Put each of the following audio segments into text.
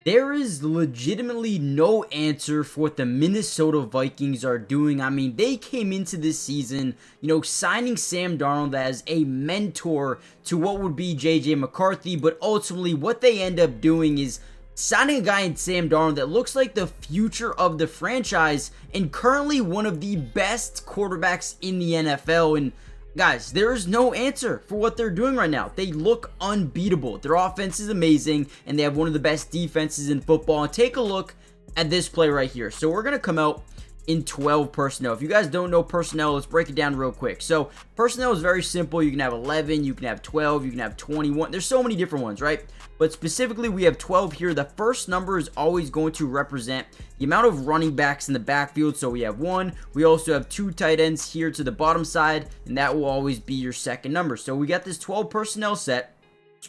There is legitimately no answer for what the Minnesota Vikings are doing. I mean, they came into this season, signing Sam Darnold as a mentor to what would be JJ McCarthy, but ultimately what they end up doing is signing a guy in Sam Darnold that looks like the future of the franchise and currently one of the best quarterbacks in the NFL. And guys, there is no answer for what they're doing right now. They look unbeatable. Their offense is amazing, and they have one of the best defenses in football. And take a look at this play right here. So we're going to come out in 12 personnel. If you guys don't know personnel, let's break it down real quick. So personnel is very simple. You can have 11, you can have 12, you can have 21. There's so many different ones, right? But specifically, we have 12 here. The first number is always going to represent the amount of running backs in the backfield. So we have 1. We also have 2 tight ends here to the bottom side, and that will always be your second number. So we got this 12 personnel set.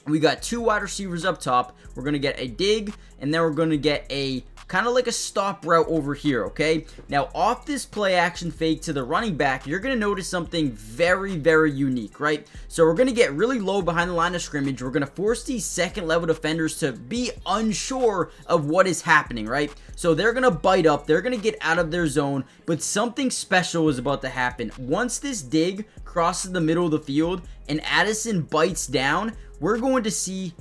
We got 2 wide receivers up top. We're going to get a dig, and then we're going to get a kind of like a stop route over here, okay? Now, off this play action fake to the running back, you're going to notice something very, very unique, right? So we're going to get really low behind the line of scrimmage. We're going to force these second level defenders to be unsure of what is happening, right? So they're going to bite up. They're going to get out of their zone, but something special is about to happen. Once this dig crosses the middle of the field and Addison bites down, we're going to see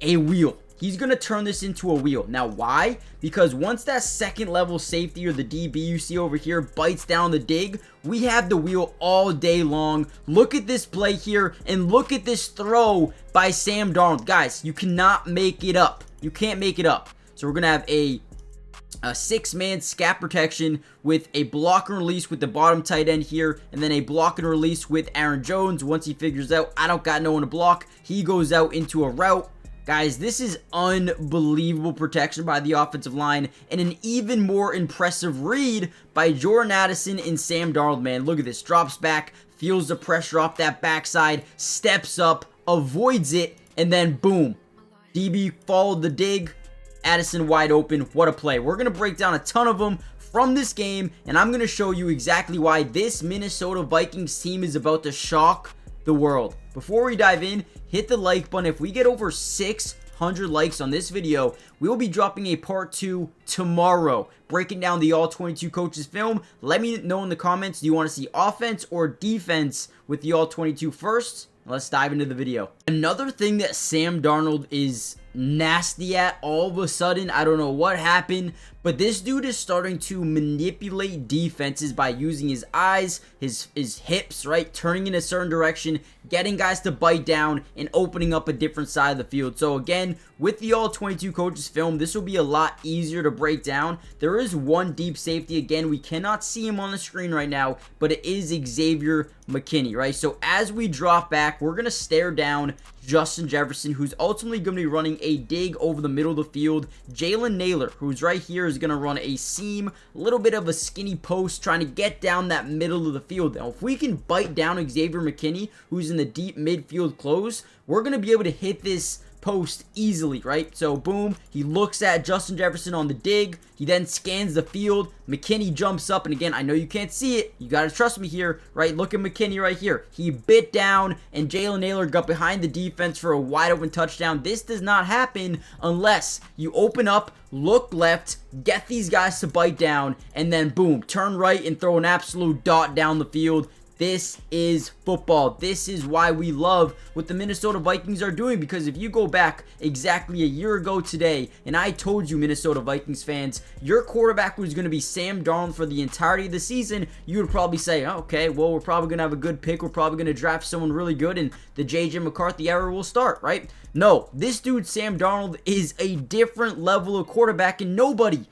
a wheel. He's going to turn this into a wheel. Now, why? Because once that second level safety or the DB you see over here bites down the dig, we have the wheel all day long. Look at this play here and look at this throw by Sam Darnold. Guys, you cannot make it up. You can't make it up. So we're going to have a 6-man scat protection with a block and release with the bottom tight end here, and then a block and release with Aaron Jones. Once he figures out, I don't got no one to block, he goes out into a route. Guys, this is unbelievable protection by the offensive line and an even more impressive read by Jordan Addison and Sam Darnold, man. Look at this. Drops back, feels the pressure off that backside, steps up, avoids it, and then boom. DB followed the dig. Addison wide open. What a play. We're going to break down a ton of them from this game, and I'm going to show you exactly why this Minnesota Vikings team is about to shock the world. Before we dive in, hit the like button. If we get over 600 likes on this video, we will be dropping a part 2 tomorrow, breaking down the all 22 coaches film. Let me know in the comments, do you want to see offense or defense with the all 22 first? Let's dive into the video. Another thing that Sam Darnold is nasty at all of a sudden, I don't know what happened, but this dude is starting to manipulate defenses by using his eyes, his hips, right, turning in a certain direction, getting guys to bite down and opening up a different side of the field. So again, with the all 22 coaches film, this will be a lot easier to break down. There is one deep safety. Again, we cannot see him on the screen right now, but it is Xavier McKinney, right? So as we drop back, we're going to stare down Justin Jefferson, who's ultimately going to be running a dig over the middle of the field. Jalen Naylor, who's right here, is going to run a seam, a little bit of a skinny post, trying to get down that middle of the field. Now, if we can bite down Xavier McKinney, who's in the deep midfield close, we're going to be able to hit this post easily, right? So boom, he looks at Justin Jefferson on the dig. He then scans the field. McKinney jumps up, and again, I know you can't see it. You got to trust me here, right? Look at McKinney right here. He bit down, and Jalen Naylor got behind the defense for a wide open touchdown. This does not happen unless you open up, look left, get these guys to bite down, and then boom, turn right and throw an absolute dot down the field. This is football. This is why we love what the Minnesota Vikings are doing, because if you go back exactly a year ago today, and I told you, Minnesota Vikings fans, your quarterback was going to be Sam Darnold for the entirety of the season, you would probably say, okay, well, we're probably going to have a good pick. We're probably going to draft someone really good, and the JJ McCarthy era will start, right? No, this dude, Sam Darnold, is a different level of quarterback, and nobody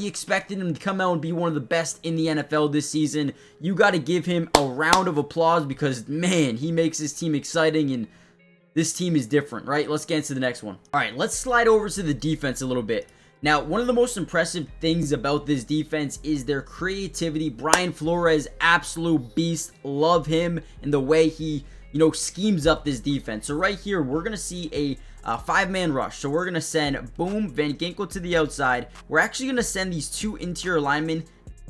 expected him to come out and be one of the best in the NFL this season. You got to give him a round of applause because, man, he makes his team exciting, and this team is different, right? Let's get into the next one. All right, let's slide over to the defense a little bit. Now, one of the most impressive things about this defense is their creativity. Brian Flores, absolute beast. Love him and the way he, schemes up this defense. So right here, we're going to see a 5-man rush. So we're going to send, boom, Van Ginkel to the outside. We're actually going to send these 2 interior linemen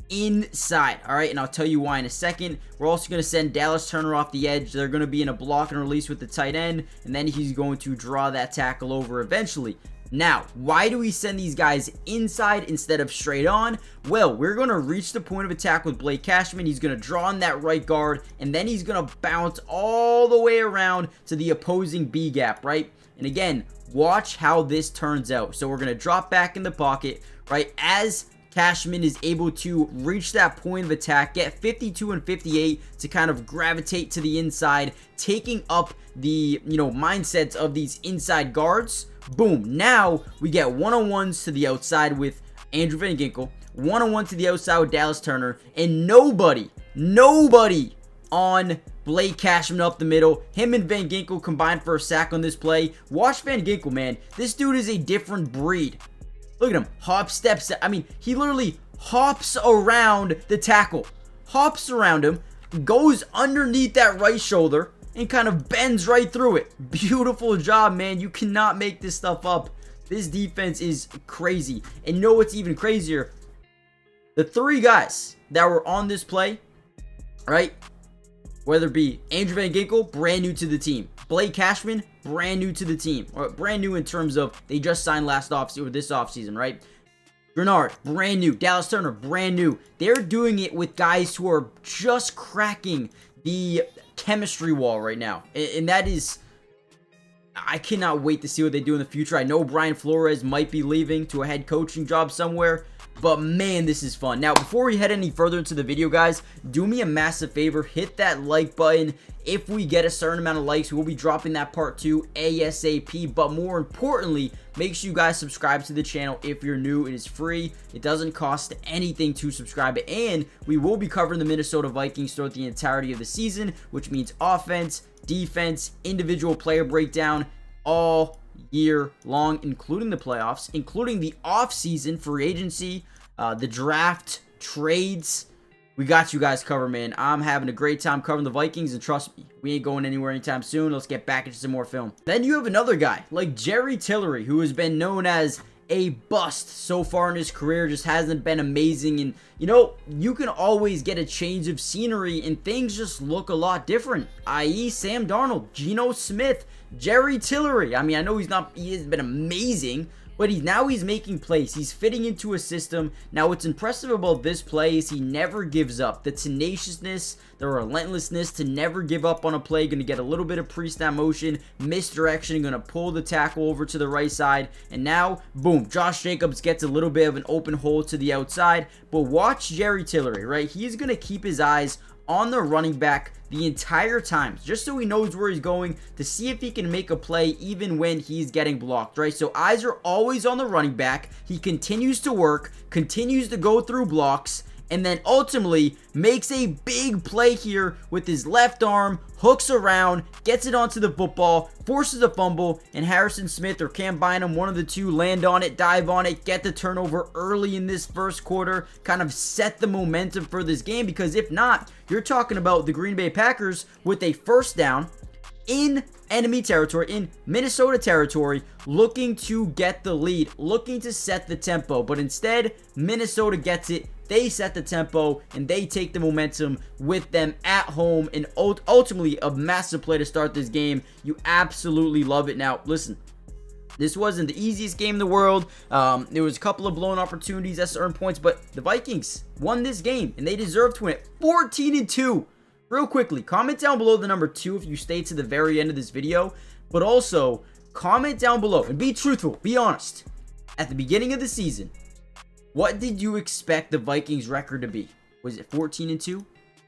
inside, all right? And I'll tell you why in a second. We're also going to send Dallas Turner off the edge. They're going to be in a block and release with the tight end, and then he's going to draw that tackle over eventually. Now, why do we send these guys inside instead of straight on? Well, we're going to reach the point of attack with Blake Cashman. He's going to draw on that right guard, and then he's going to bounce all the way around to the opposing B gap, right? And again, watch how this turns out. So we're going to drop back in the pocket, right, as Cashman is able to reach that point of attack, get 52 and 58 to kind of gravitate to the inside, taking up the, mindsets of these inside guards. Boom. Now we get one-on-ones to the outside with Andrew Van Ginkel, one-on-one to the outside with Dallas Turner, and nobody on Blake Cashman up the middle. Him and Van Ginkel combined for a sack on this play. Watch Van Ginkel, man. This dude is a different breed. Look at him. Hop, steps. I mean, he literally hops around the tackle. Hops around him, goes underneath that right shoulder, and kind of bends right through it. Beautiful job, man. You cannot make this stuff up. This defense is crazy. And you know what's even crazier? The three guys that were on this play, right? Whether it be Andrew Van Ginkel, brand new to the team. Blake Cashman, brand new to the team. Or brand new in terms of they just signed last offseason or this offseason, right? Grenard, brand new. Dallas Turner, brand new. They're doing it with guys who are just cracking the chemistry wall right now. And that is, I cannot wait to see what they do in the future. I know Brian Flores might be leaving to a head coaching job somewhere, but man, this is fun. Now, before we head any further into the video, guys, do me a massive favor. Hit that like button. If we get a certain amount of likes, we'll be dropping that part 2 ASAP. But more importantly, make sure you guys subscribe to the channel if you're new. It is free. It doesn't cost anything to subscribe. And we will be covering the Minnesota Vikings throughout the entirety of the season, which means offense, defense, individual player breakdown, all year long, including the playoffs, including the offseason, free agency, the draft, trades. We got you guys covered, man. I'm having a great time covering the Vikings, and trust me, we ain't going anywhere anytime soon. Let's get back into some more film. Then you have another guy like Jerry Tillery, who has been known as a bust so far in his career, just hasn't been amazing. And you can always get a change of scenery and things just look a lot different, i.e. Sam Darnold, Geno Smith, Jerry Tillery. I mean, I know he hasn't been amazing, but he's making plays. He's fitting into a system. Now, what's impressive about this play is he never gives up. The tenaciousness, the relentlessness to never give up on a play. Going to get a little bit of pre-snap motion, misdirection, going to pull the tackle over to the right side. And now, boom, Josh Jacobs gets a little bit of an open hole to the outside. But watch Jerry Tillery, right? He's going to keep his eyes on the running back the entire time, just so he knows where he's going, to see if he can make a play even when he's getting blocked, right? So eyes are always on the running back. He continues to work, continues to go through blocks, and then ultimately makes a big play here with his left arm, hooks around, gets it onto the football, forces a fumble, and Harrison Smith or Cam Bynum, one of the two, land on it, dive on it, get the turnover early in this first quarter, kind of set the momentum for this game, because if not, you're talking about the Green Bay Packers with a first down in enemy territory, in Minnesota territory, looking to get the lead, looking to set the tempo. But instead, Minnesota gets it. They set the tempo, and they take the momentum with them at home, and ultimately a massive play to start this game. You absolutely love it. Now, listen, this wasn't the easiest game in the world. There was a couple of blown opportunities at certain points, but the Vikings won this game, and they deserve to win it. 14-2. Real quickly, comment down below the number 2 if you stay to the very end of this video, but also comment down below and be truthful, be honest. At the beginning of the season, what did you expect the Vikings record to be? Was it 14-2?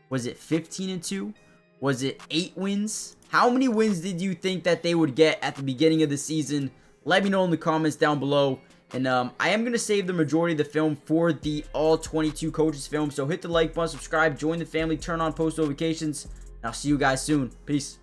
Was it 15-2? Was it 8 wins? How many wins did you think that they would get at the beginning of the season? Let me know in the comments down below. And I am going to save the majority of the film for the all 22 coaches film. So hit the like button, subscribe, join the family, turn on post notifications. And I'll see you guys soon. Peace.